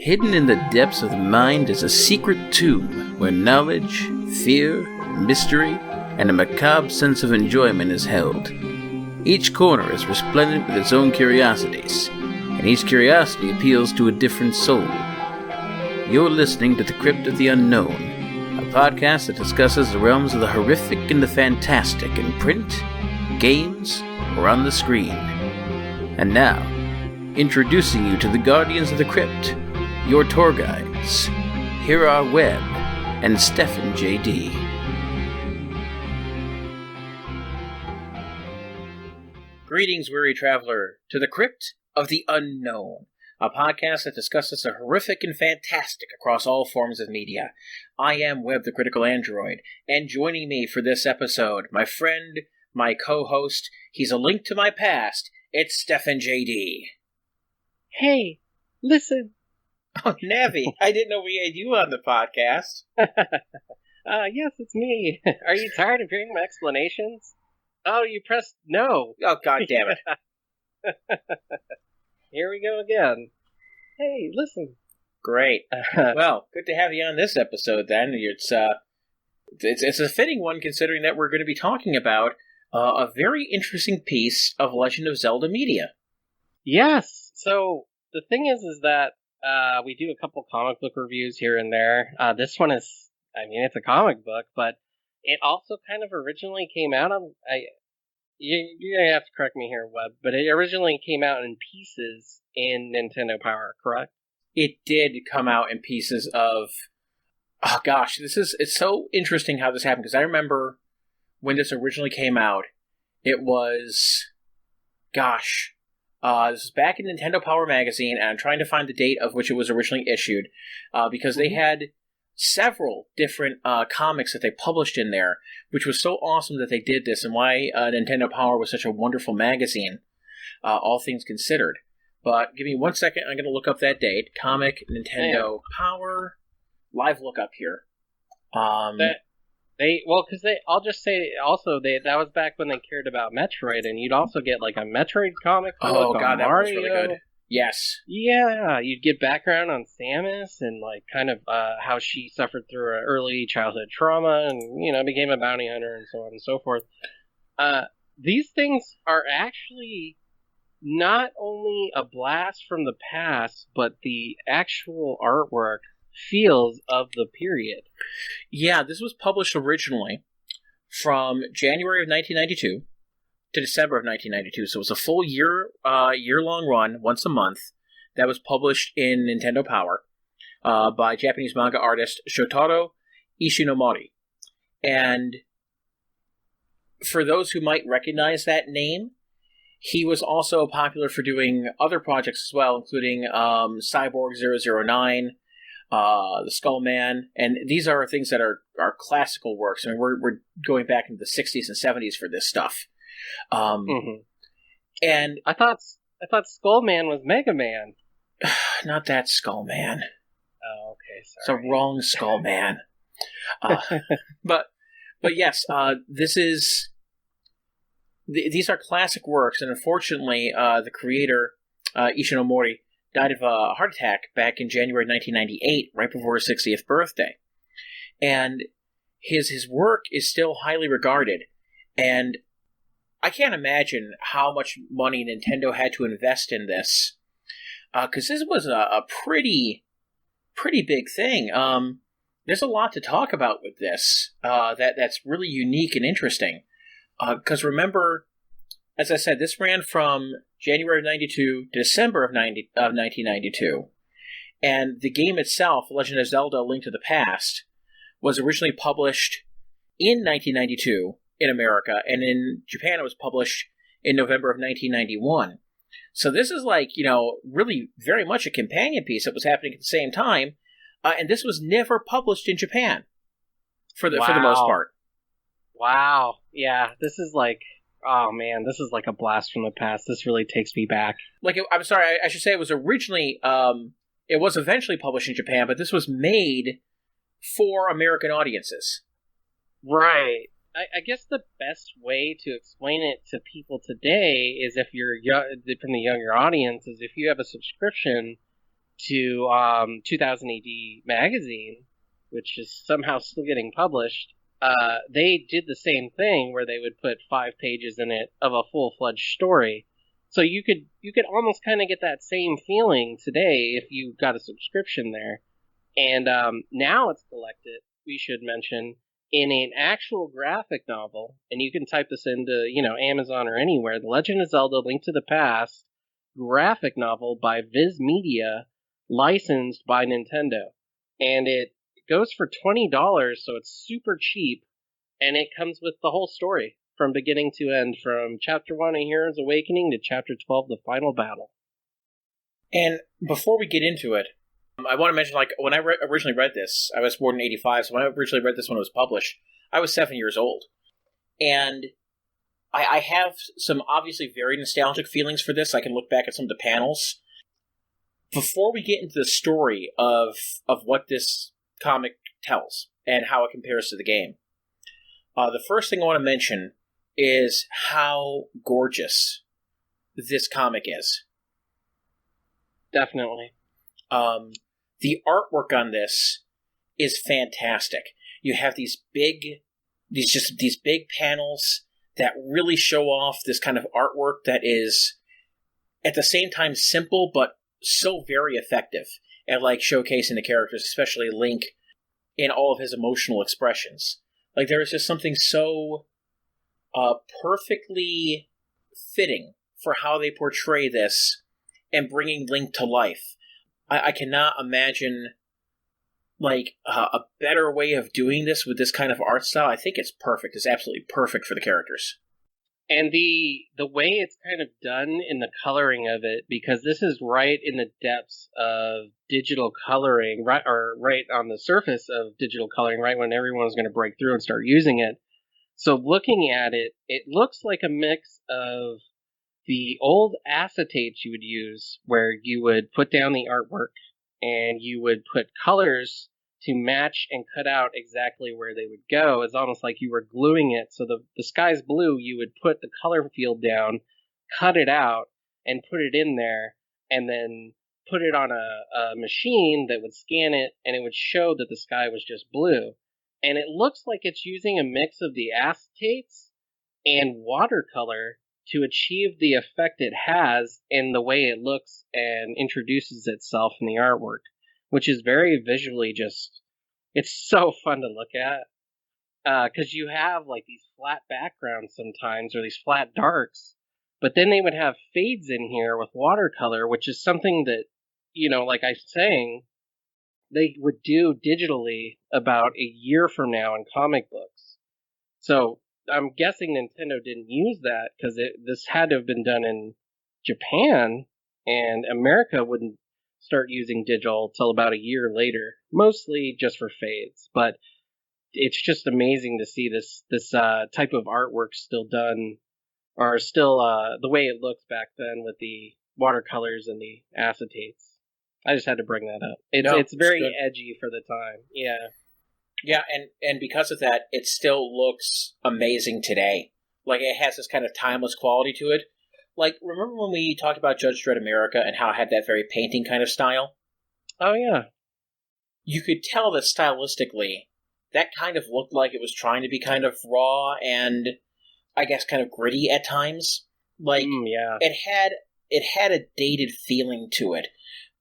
Hidden in the depths of the mind is a secret tomb where knowledge, fear, mystery, and a macabre sense of enjoyment is held. Each corner is resplendent with its own curiosities, and each curiosity appeals to a different soul. You're listening to The Crypt of the Unknown, a podcast that discusses the realms of the horrific and the fantastic in print, games, or on the screen. And now, introducing you to the Guardians of the Crypt, your tour guides. Here are Webb and Stephen J.D. Greetings, weary traveler, to the Crypt of the Unknown, a podcast that discusses the horrific and fantastic across all forms of media. I am Webb, the Critical Android, and joining me for this episode, my friend, my co-host, he's a link to my past, it's Stephen J.D. Hey, listen. Oh, Navi, I didn't know we had you on the podcast. Yes, it's me. Are you tired of hearing my explanations? Oh, you pressed no. Oh, God damn it. Here we go again. Hey, listen. Great. Well, good to have you on this episode, then. It's a fitting one, considering that we're going to be talking about a very interesting piece of Legend of Zelda media. Yes. So, the thing is that we do a couple comic book reviews here and there. This one is, it's a comic book, but it also kind of originally came out on... You're going to have to correct me here, Webb, but it originally came out in pieces in Nintendo Power, correct? It did come out in pieces of... Oh, gosh, it's so interesting how this happened, because I remember when this originally came out, it was... Gosh... this was back in Nintendo Power Magazine, and I'm trying to find the date of which it was originally issued, because they had several different comics that they published in there, which was so awesome that they did this, and why Nintendo Power was such a wonderful magazine, all things considered. But give me 1 second, I'm going to look up that date. Comic, Nintendo Power, live look up here. I'll just say also that was back when they cared about Metroid, and you'd also get like a Metroid comic. Oh god, that was Mario. really good. Yes. Yeah, you'd get background on Samus and like kind of how she suffered through an early childhood trauma and became a bounty hunter and so on and so forth. These things are actually not only a blast from the past, but the actual artwork feels of the period. Yeah, this was published originally from January of 1992 to December of 1992, so it was a full year-long run, once a month, that was published in Nintendo Power by Japanese manga artist Shotaro Ishinomori. And for those who might recognize that name, he was also popular for doing other projects as well, including Cyborg 009, the Skull Man, and these are things that are classical works. I mean, we're going back into the 60s and 70s for this stuff. And I thought Skull Man was Mega Man. Not that Skull Man. Oh, okay, sorry. It's a wrong Skull Man. But yes, these are classic works, and unfortunately, the creator Ishinomori died of a heart attack back in January 1998, right before his 60th birthday. And his work is still highly regarded, and I can't imagine how much money Nintendo had to invest in this, because this was a pretty big thing. There's a lot to talk about with this that's really unique and interesting, because remember, as I said, this ran from January of 92 to December of 1992. And the game itself, Legend of Zelda A Link to the Past, was originally published in 1992 in America, and in Japan it was published in November of 1991. So this is really very much a companion piece that was happening at the same time, and this was never published in Japan, for the most part. Wow. Yeah, this is like... Oh man, this is like a blast from the past. This really takes me back. I'm sorry, I should say it was originally, it was eventually published in Japan, but this was made for American audiences. Right. I guess the best way to explain it to people today is if you're from the younger audience, is if you have a subscription to 2000 AD magazine, which is somehow still getting published. They did the same thing where they would put 5 pages in it of a full-fledged story. So you could almost kind of get that same feeling today if you got a subscription there. And now it's collected, we should mention, in an actual graphic novel. And you can type this into, Amazon or anywhere. The Legend of Zelda: Link to the Past graphic novel by Viz Media, licensed by Nintendo. And it goes for $20, so it's super cheap. And it comes with the whole story from beginning to end, from Chapter 1, A Hero's Awakening, to Chapter 12, The Final Battle. And before we get into it, I want to mention, when I originally read this, I was born in 85, so when I originally read this when it was published, I was 7 years old. And I have some obviously very nostalgic feelings for this. I can look back at some of the panels. Before we get into the story of what this comic tells and how it compares to the game, the first thing I want to mention is how gorgeous this comic is. Definitely. The artwork on this is fantastic. You have these big panels that really show off this kind of artwork that is at the same time simple but so very effective at showcasing the characters, especially Link, in all of his emotional expressions. There is just something so perfectly fitting for how they portray this and bringing Link to life. I cannot imagine a better way of doing this with this kind of art style. I think it's perfect. It's absolutely perfect for the characters. And the way it's kind of done in the coloring of it, because this is right in the depths of digital coloring, right on the surface of digital coloring, right when everyone's going to break through and start using it. So looking at it, it looks like a mix of the old acetates you would use, where you would put down the artwork and you would put colors to match and cut out exactly where they would go. It's almost like you were gluing it. So the sky's blue, you would put the color field down, cut it out, and put it in there, and then put it on a machine that would scan it, and it would show that the sky was just blue. And it looks like it's using a mix of the acetates and watercolor to achieve the effect it has in the way it looks and introduces itself in the artwork, which is very visually it's so fun to look at. Because you have these flat backgrounds sometimes, or these flat darks, but then they would have fades in here with watercolor, which is something that, like I was saying, they would do digitally about a year from now in comic books. So I'm guessing Nintendo didn't use that because this had to have been done in Japan, and America wouldn't start using digital till about a year later, mostly just for fades. But it's just amazing to see this type of artwork still done, or still the way it looks back then with the watercolors and the acetates. I just had to bring that up. It's very edgy for the time. Yeah. Yeah, and because of that, it still looks amazing today. It has this kind of timeless quality to it. Remember when we talked about Judge Dredd America and how it had that very painting kind of style? Oh, yeah. You could tell that stylistically, that kind of looked like it was trying to be kind of raw and, I guess, kind of gritty at times. Yeah. It had a dated feeling to it.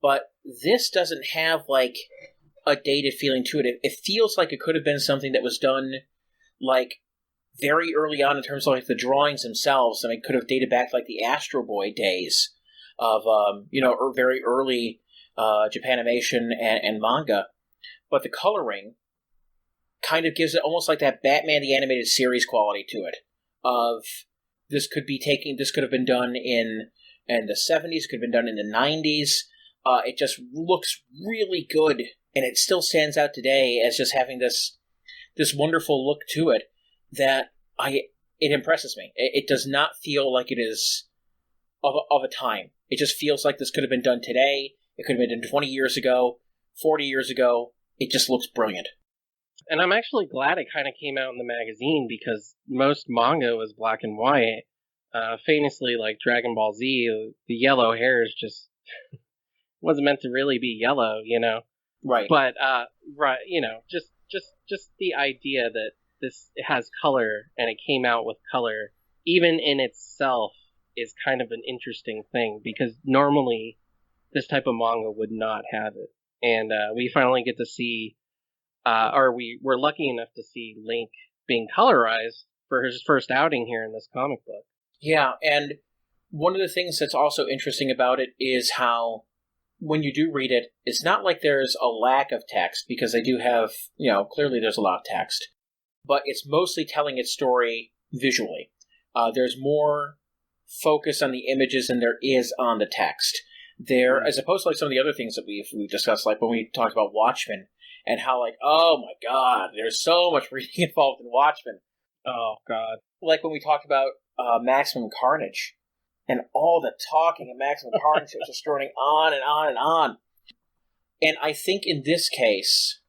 But this doesn't have, a dated feeling to it. It feels like it could have been something that was done, very early on in terms of, the drawings themselves. I mean, it could have dated back to, the Astro Boy days of, very early Japanimation and manga. But the coloring kind of gives it almost like that Batman the Animated Series quality to it. Of, this could have been done in the 70s, could have been done in the 90s. It just looks really good, and it still stands out today as just having this wonderful look to it that it impresses me. It does not feel like it is of a time. It just feels like this could have been done today. It could have been done 20 years ago, 40 years ago. It just looks brilliant. And I'm actually glad it kind of came out in the magazine because most manga was black and white. Famously, like Dragon Ball Z, the yellow hair is just wasn't meant to really be yellow, you know. Right. But right, you know, just the idea that this has color and it came out with color, even in itself, is kind of an interesting thing because normally this type of manga would not have it, and we finally get to see, or we're lucky enough to see Link being colorized for his first outing here in this comic book. Yeah, and one of the things that's also interesting about it is how, when you do read it, it's not like there's a lack of text, because they do have, clearly there's a lot of text, but it's mostly telling its story visually. There's more focus on the images than there is on the text. There, as opposed to like some of the other things that we've discussed, like when we talked about Watchmen, and how like, oh my god, there's so much reading involved in Watchmen. Oh god. Like when we talked about Maximum Carnage, and all the talking of Maximum Carnage was just running on and on and on. And I think in this case,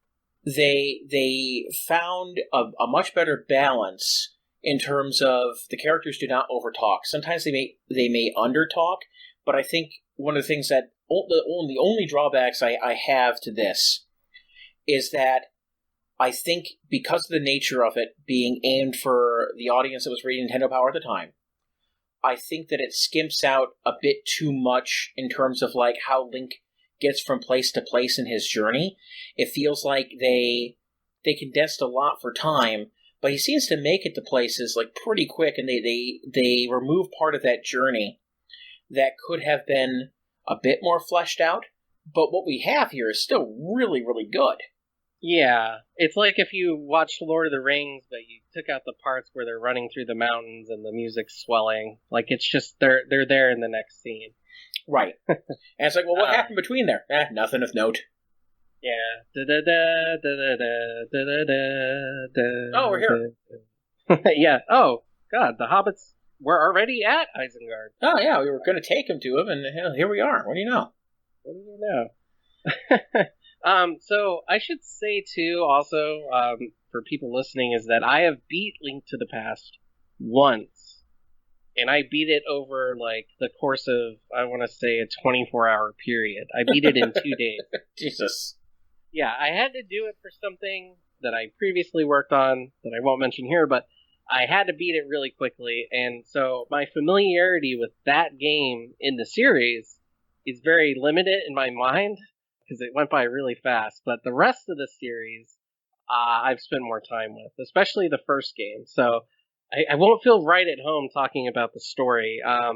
they found a much better balance in terms of the characters do not overtalk. Sometimes they may undertalk, but I think one of the things that the only drawbacks I have to this is that I think because of the nature of it being aimed for the audience that was reading Nintendo Power at the time, I think that it skimps out a bit too much in terms of like how Link gets from place to place in his journey. It feels like they condensed a lot for time, but he seems to make it to places like pretty quick, and they remove part of that journey that could have been a bit more fleshed out. But what we have here is still really, really good. Yeah, it's like if you watched Lord of the Rings, but you took out the parts where they're running through the mountains and the music's swelling. Like it's just they're there in the next scene. Right. And it's like, well, what happened between there? Nothing of note. Yeah. Oh, we're here. Yeah. Oh, God, the hobbits were already at Isengard. Oh, yeah, we were going to take him to him, and here we are. What do you know? What do you know? So I should say, too, also, for people listening, is that I have beat Link to the Past once. And I beat it over, like, the course of, I want to say, a 24-hour period. I beat it in 2 days. Jesus. Yeah, I had to do it for something that I previously worked on that I won't mention here, but I had to beat it really quickly. And so my familiarity with that game in the series is very limited in my mind because it went by really fast. But the rest of the series, I've spent more time with, especially the first game. So I won't feel right at home talking about the story. I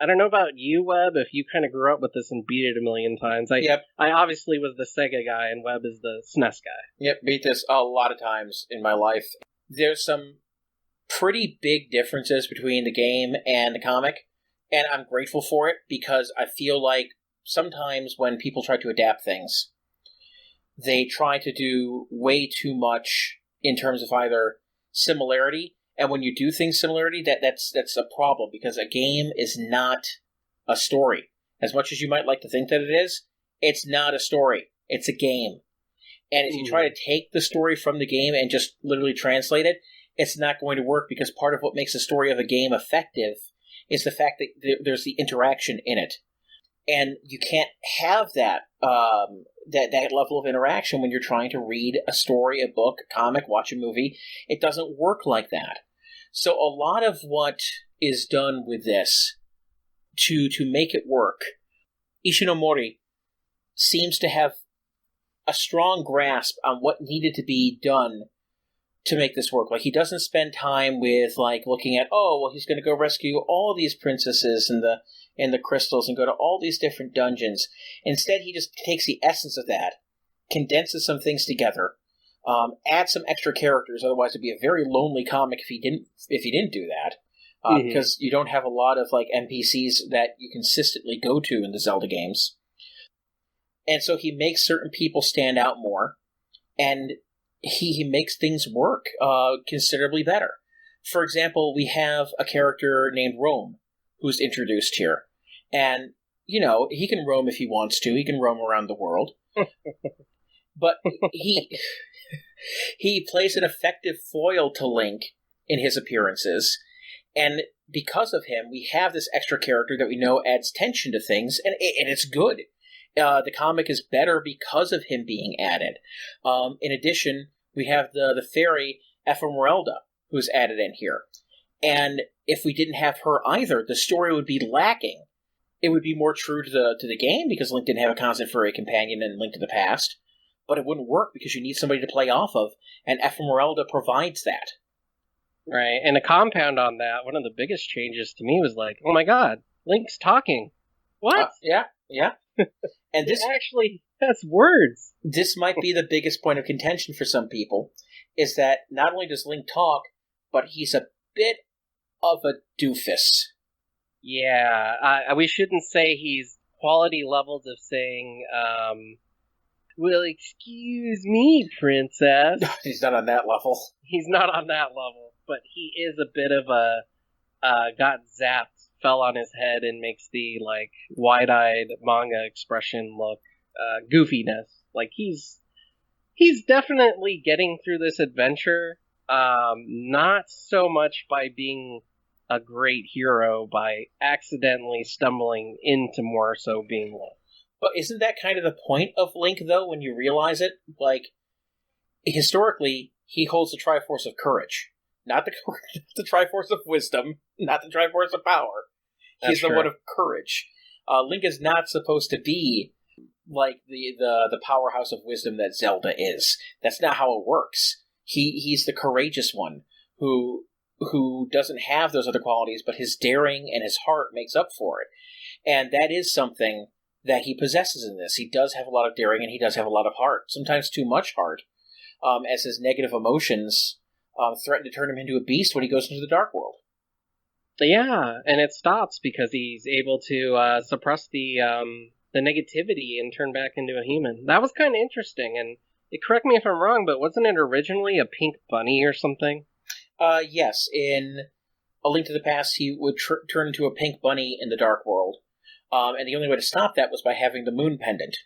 don't know about you, Webb, if you kind of grew up with this and beat it a million times. Yep. I obviously was the Sega guy, and Webb is the SNES guy. Yep, beat this a lot of times in my life. There's some pretty big differences between the game and the comic, and I'm grateful for it because I feel like sometimes when people try to adapt things, they try to do way too much in terms of either similarity. And when you do things similarity, that's a problem, because a game is not a story. As much as you might like to think that it is, it's not a story. It's a game. And if you try to take the story from the game and just literally translate it, it's not going to work, because part of what makes the story of a game effective is the fact that there's the interaction in it. And you can't have that that level of interaction when you're trying to read a story, a book, a comic, watch a movie. It doesn't work like that. So a lot of what is done with this to make it work, Ishinomori seems to have a strong grasp on what needed to be done to make this work. Like, he doesn't spend time with, like, looking at, oh, well, he's going to go rescue all these princesses and the crystals and go to all these different dungeons. Instead, he just takes the essence of that, condenses some things together, adds some extra characters. Otherwise, it'd be a very lonely comic if he didn't do that, because you don't have a lot of like NPCs that you consistently go to in the Zelda games. And so he makes certain people stand out more, and he makes things work considerably better. For example, we have a character named Rome who's introduced here. And, he can roam if he wants to. He can roam around the world. But He plays an effective foil to Link in his appearances, and because of him, we have this extra character that we know adds tension to things, and it's good. The comic is better because of him being added. In addition, we have the fairy Ephemerelda, who's added in here. And if we didn't have her either, the story would be lacking. It would be more true to the game, because Link didn't have a constant furry companion in Link to the Past, but it wouldn't work because you need somebody to play off of, and Ephemerelda provides that. Right, and a compound on that, one of the biggest changes to me was like, oh my god, Link's talking. What? Yeah. And this actually has words. This might be the biggest point of contention for some people, is that not only does Link talk, but he's a bit of a doofus. Yeah, we shouldn't say he's quality levels of saying, well, excuse me, princess. He's not on that level. He's not on that level, but he is a bit of a, got zapped, fell on his head, and makes the, like, wide-eyed manga expression look, goofiness. Like, he's definitely getting through this adventure, not so much by being a great hero, by accidentally stumbling into more so being one. But isn't that kind of the point of Link, though, when you realize it? Like, historically, he holds the Triforce of Courage. Not the Triforce of Wisdom, not the Triforce of Power. He's the one of Courage. Link is not supposed to be like the powerhouse of wisdom that Zelda is. That's not how it works. He's the courageous one who doesn't have those other qualities, but his daring and his heart makes up for it. And that is something that he possesses in this. He does have a lot of daring, and he does have a lot of heart, sometimes too much heart, as his negative emotions threaten to turn him into a beast when he goes into the Dark World. Yeah, and it stops because he's able to suppress the negativity and turn back into a human. That was kind of interesting, and correct me if I'm wrong, but wasn't it originally a pink bunny or something? Yes, in A Link to the Past, he would turn into a pink bunny in the Dark World, and the only way to stop that was by having the moon pendant.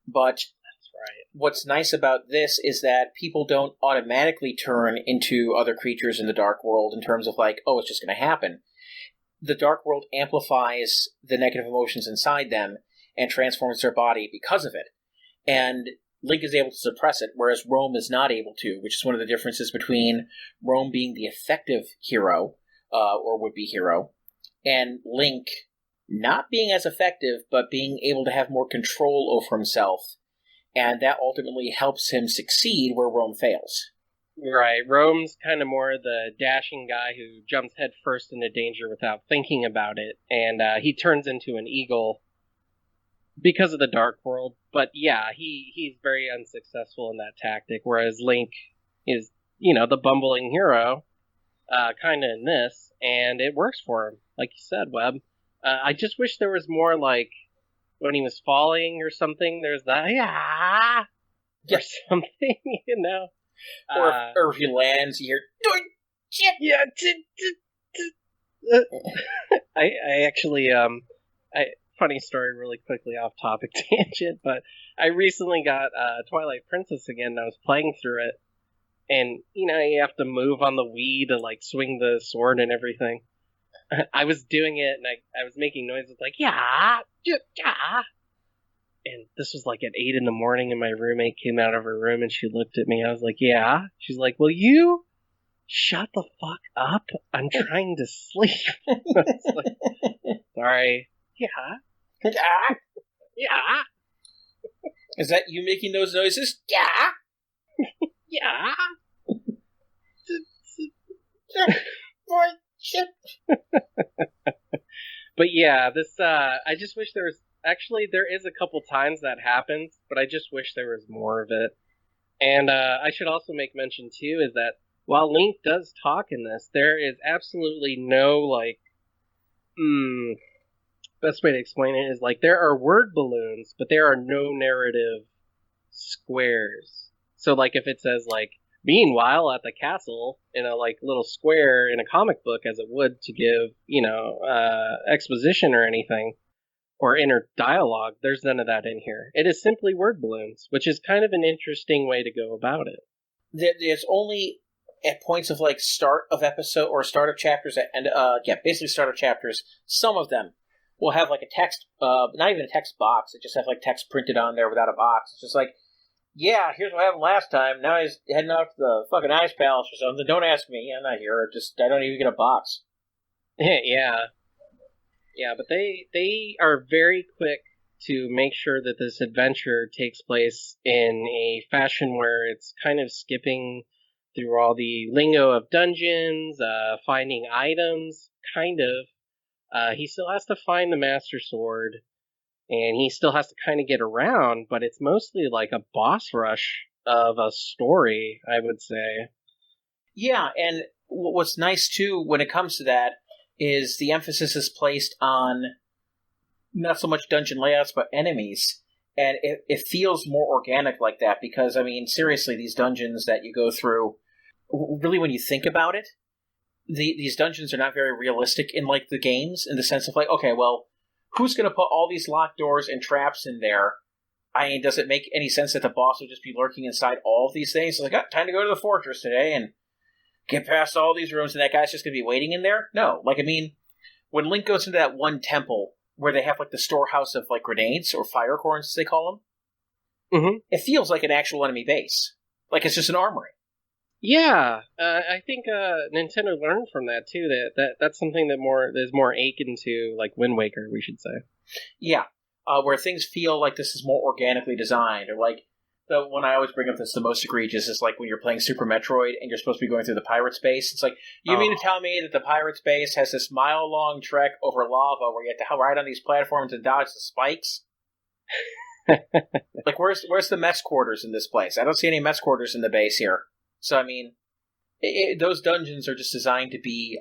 But that's right. What's nice about this is that people don't automatically turn into other creatures in the Dark World in terms of like, oh, it's just going to happen. The Dark World amplifies the negative emotions inside them and transforms their body because of it. And Link is able to suppress it, whereas Rome is not able to, which is one of the differences between Rome being the effective hero, or would-be hero, and Link not being as effective, but being able to have more control over himself, and that ultimately helps him succeed where Rome fails. Right, Rome's kind of more the dashing guy who jumps headfirst into danger without thinking about it, and he turns into an eagle because of the Dark World. But yeah, he's very unsuccessful in that tactic, whereas Link is, the bumbling hero, kind of in this, and it works for him, like you said, Webb. I just wish there was more, like, when he was falling or something, there's that, or something, Or if he lands, you're doing shit. Yeah. I actually, funny story, really quickly off topic tangent, but I recently got Twilight Princess again, and I was playing through it, and you have to move on the Wii to like swing the sword and everything. I was doing it, and I was making noises like yeah, and this was like at 8 a.m, and my roommate came out of her room, and she looked at me. I was like, yeah. She's like, will you shut the fuck up? I'm trying to sleep. I was like, sorry. Yeah. Yeah. Is that you making those noises? Yeah. Yeah. But yeah, this, I just wish there was, actually, there is a couple times that happens, but I just wish there was more of it. And I should also make mention, too, is that while Link does talk in this, there is absolutely no, like, best way to explain it is, like, there are word balloons, but there are no narrative squares. So, like, if it says, like, meanwhile at the castle, in a, like, little square in a comic book, as it would to give, exposition or anything, or inner dialogue, there's none of that in here. It is simply word balloons, which is kind of an interesting way to go about it. There's only at points of like start of episode or start of chapters and basically start of chapters. Some of them will have like a text, not even a text box. It just have like text printed on there without a box. It's just like, yeah, here's what happened last time. Now he's heading off to the fucking ice palace or something. Don't ask me. I'm not here. I don't even get a box. Yeah, but they are very quick to make sure that this adventure takes place in a fashion where it's kind of skipping through all the lingo of dungeons, finding items, kind of. He still has to find the Master Sword, and he still has to kind of get around, but it's mostly like a boss rush of a story, I would say. Yeah, and what's nice too when it comes to that is the emphasis is placed on not so much dungeon layouts, but enemies. And it feels more organic like that because, I mean, seriously, these dungeons that you go through, really when you think about it, these dungeons are not very realistic in, like, the games, in the sense of, like, okay, well, who's going to put all these locked doors and traps in there? I mean, does it make any sense that the boss would just be lurking inside all of these things? It's like, oh, time to go to the fortress today and get past all these rooms, and that guy's just going to be waiting in there? No. Like, I mean, when Link goes into that one temple where they have, like, the storehouse of, like, grenades, or fire corns, as they call them, it feels like an actual enemy base. Like, it's just an armory. Yeah, I think Nintendo learned from that, too, that's something that is more akin to, like, Wind Waker, we should say. Yeah, where things feel like this is more organically designed, or, like, the one I always bring up that's the most egregious is like when you're playing Super Metroid and you're supposed to be going through the pirate space. It's like, you mean to tell me that the pirate space has this mile-long trek over lava where you have to ride on these platforms and dodge the spikes? Like, where's the mess quarters in this place? I don't see any mess quarters in the base here. So, I mean, those dungeons are just designed to be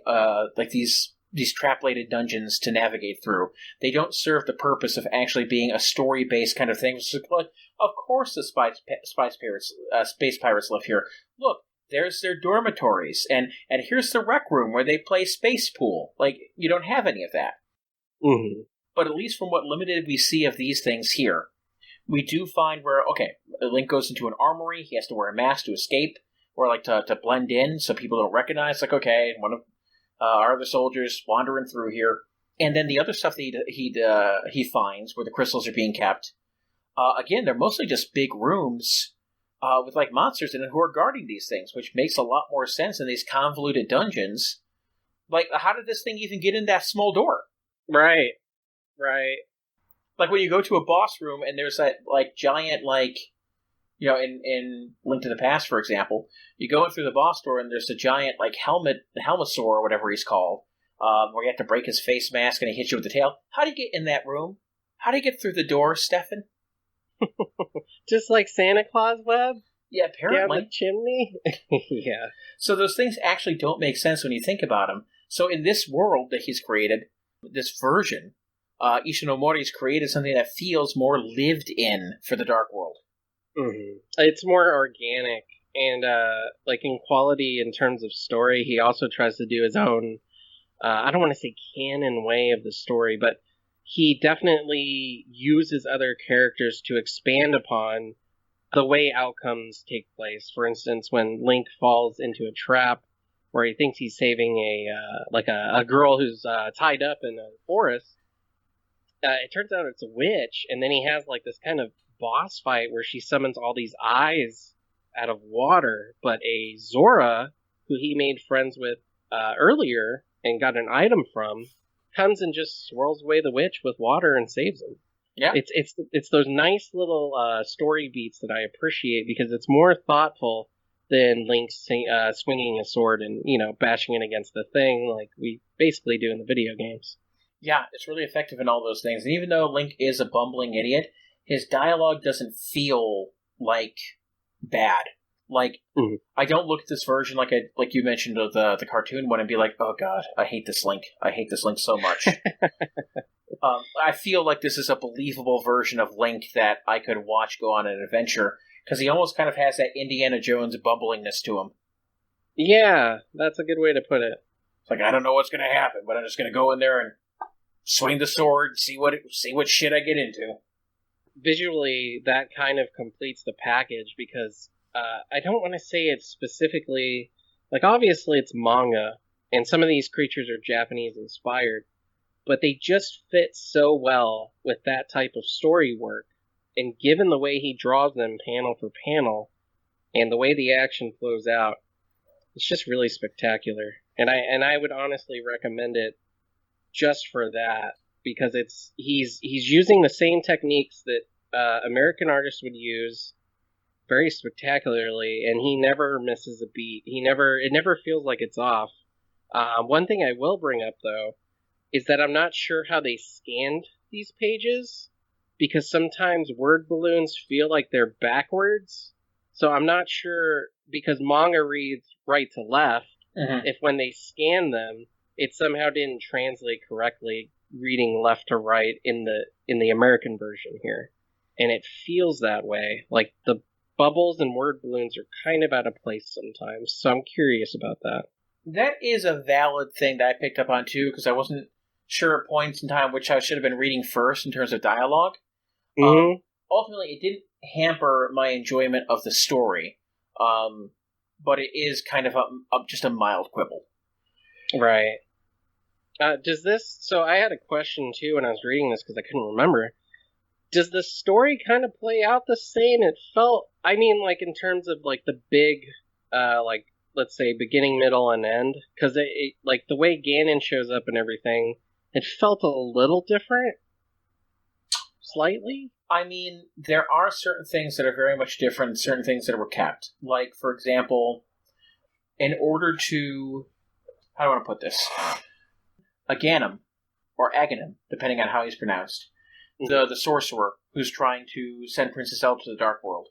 like these trap-lated dungeons to navigate through. They don't serve the purpose of actually being a story-based kind of thing. It's like, of course the space pirates live here. Look, there's their dormitories, and here's the rec room where they play space pool. Like, you don't have any of that. Mm-hmm. But at least from what limited we see of these things here, we do find where, okay, Link goes into an armory, he has to wear a mask to escape, or like to blend in so people don't recognize, like, okay, one of our other soldiers wandering through here. And then the other stuff that he finds where the crystals are being kept, again, they're mostly just big rooms with like monsters in it who are guarding these things, which makes a lot more sense in these convoluted dungeons. Like, how did this thing even get in that small door? Right. Like when you go to a boss room and there's that like giant, like, you know, in Link to the Past, for example, you go in through the boss door and there's a giant like Helmasaur or whatever he's called, where you have to break his face mask and he hits you with the tail. How do you get in that room? How do you get through the door, Stefan? Just like Santa Claus web? Yeah, apparently. Down the chimney? Yeah. So those things actually don't make sense when you think about them. So in this world that he's created, this version, Ishinomori's created something that feels more lived in for the Dark World. Mm-hmm. It's more organic, and like in quality in terms of story, he also tries to do his own, I don't want to say canon way of the story, but he definitely uses other characters to expand upon the way outcomes take place. For instance, when Link falls into a trap where he thinks he's saving a girl who's tied up in a forest, it turns out it's a witch, and then he has like this kind of boss fight where she summons all these eyes out of water, but a Zora, who he made friends with earlier and got an item from, comes and just swirls away the witch with water and saves him. Yeah, it's those nice little story beats that I appreciate because it's more thoughtful than Link swinging a sword and bashing it against the thing like we basically do in the video games. Yeah, it's really effective in all those things. And even though Link is a bumbling idiot, his dialogue doesn't feel like bad. Like, I don't look at this version like you mentioned of the cartoon one and be like, oh god, I hate this Link. I hate this Link so much. I feel like this is a believable version of Link that I could watch go on an adventure, because he almost kind of has that Indiana Jones bumblingness to him. Yeah, that's a good way to put it. It's like, I don't know what's going to happen, but I'm just going to go in there and swing the sword, see what shit I get into. Visually, that kind of completes the package because I don't want to say it's specifically, like, obviously it's manga, and some of these creatures are Japanese inspired, but they just fit so well with that type of story work. And given the way he draws them panel for panel, and the way the action flows out, it's just really spectacular. And I would honestly recommend it just for that, because he's using the same techniques that American artists would use very spectacularly, and he never misses a beat. It never feels like it's off. One thing I will bring up though is that I'm not sure how they scanned these pages, because sometimes word balloons feel like they're backwards. So I'm not sure, because manga reads right to left, if when they scan them, it somehow didn't translate correctly, reading left to right in the American version here. And it feels that way. Like the bubbles and word balloons are kind of out of place sometimes. So I'm curious about that. That is a valid thing that I picked up on too, because I wasn't sure at points in time which I should have been reading first in terms of dialogue. Ultimately, it didn't hamper my enjoyment of the story, but it is kind of just a mild quibble. Right. Does this... So I had a question too when I was reading this because I couldn't remember. Does the story kind of play out the same? It felt... I mean, like, in terms of, like, the big, like, let's say, beginning, middle, and end. Because, like, the way Ganon shows up and everything, it felt a little different. Slightly? I mean, there are certain things that are very much different, certain things that were kept. Like, for example, in order to... How do I want to put this? Ganem, or Aghanim, depending on how he's pronounced, the sorcerer who's trying to send Princess Zelda to the Dark World.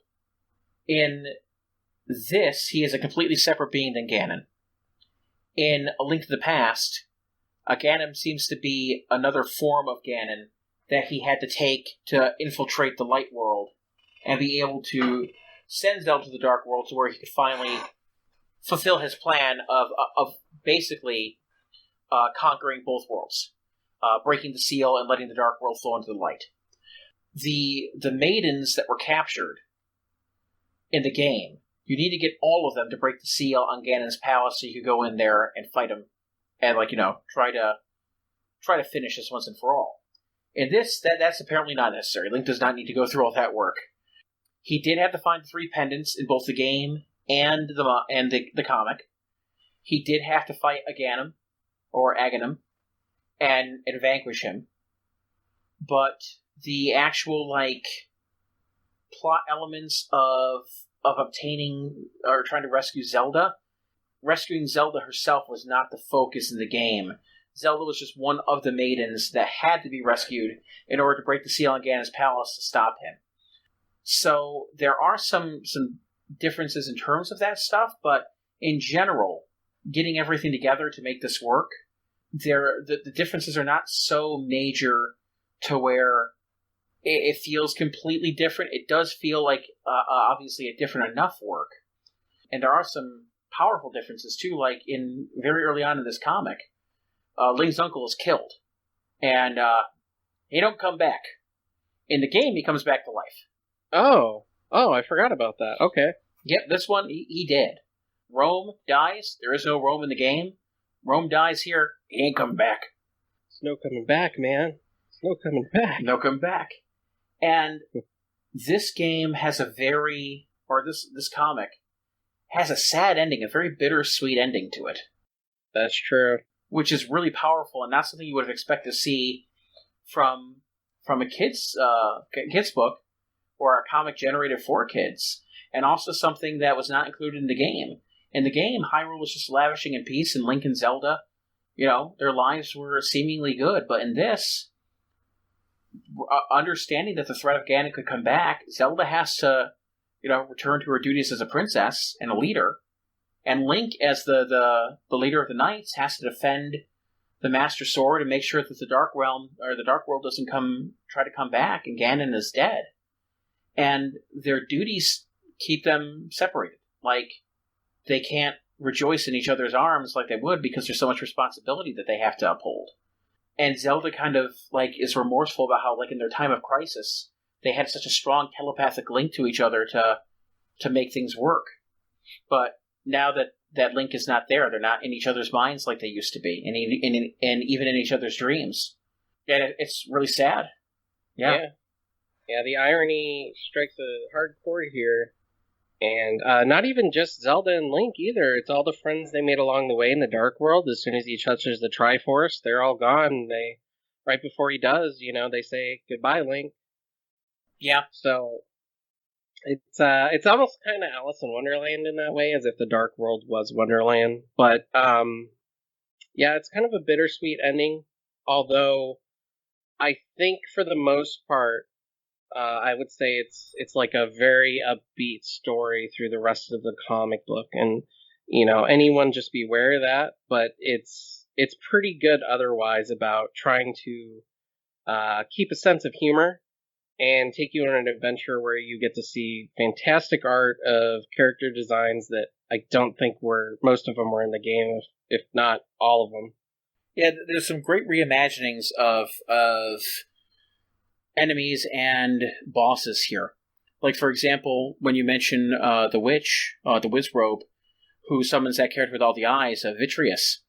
In this, he is a completely separate being than Ganon. In A Link to the Past, Ganem seems to be another form of Ganon that he had to take to infiltrate the Light World and be able to send Zelda to the Dark World to where he could finally fulfill his plan of basically conquering both worlds, breaking the seal and letting the Dark World flow into the light. The maidens that were captured in the game, you need to get all of them to break the seal on Ganon's palace so you could go in there and fight him and, like, try to finish this once and for all. In this, that's apparently not necessary. Link does not need to go through all that work. He did have to find 3 pendants in both the game and the comic. He did have to fight Ganem, or Aghanim, and vanquish him. But the actual, like, plot elements of obtaining or trying to rescue Zelda, rescuing Zelda herself was not the focus in the game. Zelda was just one of the maidens that had to be rescued in order to break the seal on Ganon's palace to stop him. So there are some differences in terms of that stuff, but in general, getting everything together to make this work, the differences are not so major to where it feels completely different. It does feel like, obviously, a different enough work. And there are some powerful differences, too, like in very early on in this comic, Link's uncle is killed, and he don't come back. In the game, he comes back to life. Oh, I forgot about that. Okay. Yep, this one, he did. Rome dies. There is no Rome in the game. Rome dies here. He ain't coming back. There's no coming back, man. There's no coming back. No coming back. And this game has this comic has a sad ending, a very bittersweet ending to it. That's true. Which is really powerful and not something you would have expected to see from a kid's book or a comic generated for kids, and also something that was not included in the game. In the game, Hyrule was just lavishing in peace, and Link and Zelda, their lives were seemingly good. But in this, understanding that the threat of Ganon could come back, Zelda has to, return to her duties as a princess and a leader. And Link, as the leader of the Knights, has to defend the Master Sword and make sure that the Dark Realm or the Dark World doesn't try to come back, and Ganon is dead. And their duties keep them separated. Like, they can't rejoice in each other's arms like they would because there's so much responsibility that they have to uphold. And Zelda kind of, like, is remorseful about how, like, in their time of crisis, they had such a strong telepathic link to each other to to make things work. But now that Link is not there, they're not in each other's minds like they used to be, and even in each other's dreams. And it's really sad. Yeah. Yeah, the irony strikes a hard chord here. And not even just Zelda and Link either. It's all the friends they made along the way in the Dark World. As soon as he touches the Triforce, they're all gone. Right before he does, they say goodbye, Link. Yeah. So it's almost kind of Alice in Wonderland in that way, as if the Dark World was Wonderland. But yeah, it's kind of a bittersweet ending. Although I think for the most part, I would say it's like a very upbeat story through the rest of the comic book, and anyone just beware of that. But it's pretty good otherwise about trying to keep a sense of humor and take you on an adventure where you get to see fantastic art of character designs that I don't think most of them were in the game, if not all of them. Yeah, there's some great reimaginings of enemies and bosses here. Like, for example, when you mention the witch, the Wizrobe, who summons that character with all the eyes, Vitreous.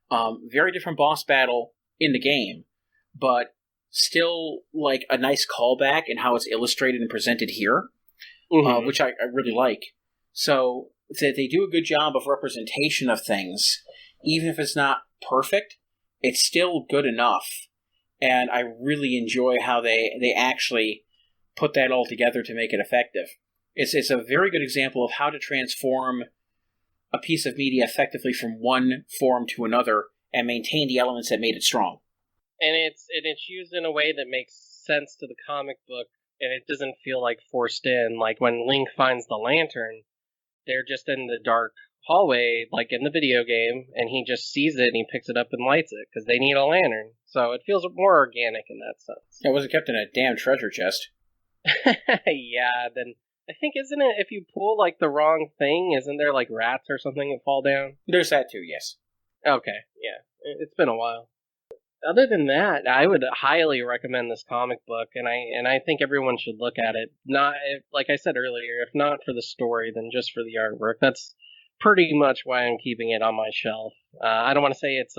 Very different boss battle in the game, but still like a nice callback in how it's illustrated and presented here, which I really like. So they do a good job of representation of things. Even if it's not perfect, it's still good enough. And I really enjoy how they actually put that all together to make it effective. It's a very good example of how to transform a piece of media effectively from one form to another and maintain the elements that made it strong. And it's used in a way that makes sense to the comic book, and it doesn't feel like forced in. Like when Link finds the lantern, they're just in the dark hallway, like in the video game, and he just sees it and he picks it up and lights it because they need a lantern. So it feels more organic in that sense. It wasn't kept in a damn treasure chest. Yeah, then I think, isn't it, if you pull like the wrong thing, isn't there like rats or something that fall down? There's that too, yes. Okay, yeah. It's been a while. Other than that, I would highly recommend this comic book, and I think everyone should look at it. Not, like I said earlier, if not for the story, then just for the artwork. That's pretty much why I'm keeping it on my shelf. I don't want to say it's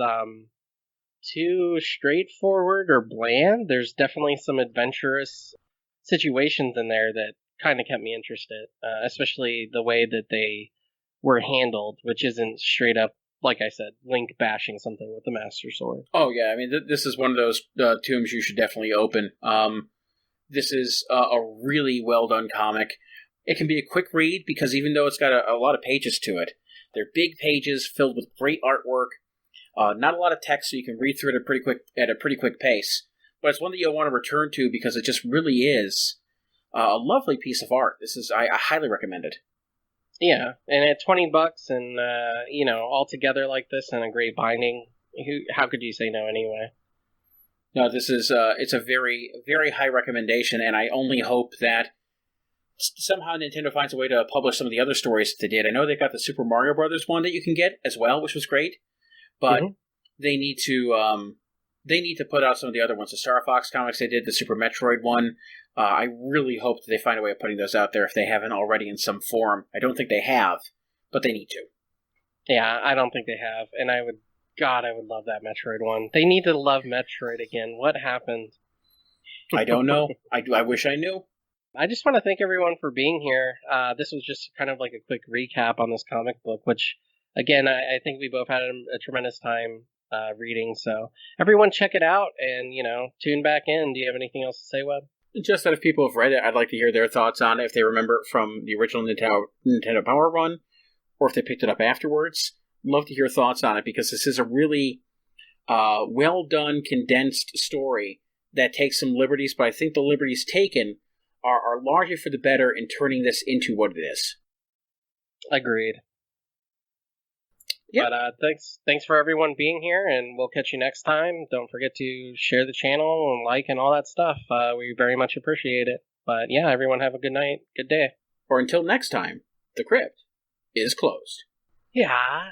too straightforward or bland. There's definitely some adventurous situations in there that kind of kept me interested, especially the way that they were handled, which isn't straight up, like I said, Link bashing something with the Master Sword. Oh, yeah. I mean, this is one of those tombs you should definitely open. This is a really well-done comic. It can be a quick read because even though it's got a lot of pages to it, they're big pages filled with great artwork. Not a lot of text, so you can read through it at a pretty quick pace. But it's one that you'll want to return to because it just really is a lovely piece of art. I highly recommend it. Yeah, and at $20 and, all together like this in a great binding, how could you say no anyway? No, this is, it's a very, very high recommendation, and I only hope that somehow Nintendo finds a way to publish some of the other stories that they did. I know they've got the Super Mario Brothers one that you can get as well, which was great, but they need to put out some of the other ones. The Star Fox comics they did, the Super Metroid one. I really hope that they find a way of putting those out there if they haven't already in some form. I don't think they have, but they need to. Yeah, I don't think they have, and I would love that Metroid one. They need to love Metroid again. What happened? I don't know. I wish I knew. I just want to thank everyone for being here. This was just kind of like a quick recap on this comic book, which, again, I think we both had a tremendous time reading. So everyone check it out and, tune back in. Do you have anything else to say, Webb? Just that if people have read it, I'd like to hear their thoughts on it, if they remember it from the original Nintendo Power Run, or if they picked it up afterwards. I'd love to hear thoughts on it, because this is a really well-done, condensed story that takes some liberties, but I think the liberties taken are largely for the better in turning this into what it is. Agreed. Yep. But thanks for everyone being here, and we'll catch you next time. Don't forget to share the channel and like and all that stuff. We very much appreciate it. But yeah, everyone have a good night, good day. Or until next time, the crypt is closed. Yeah.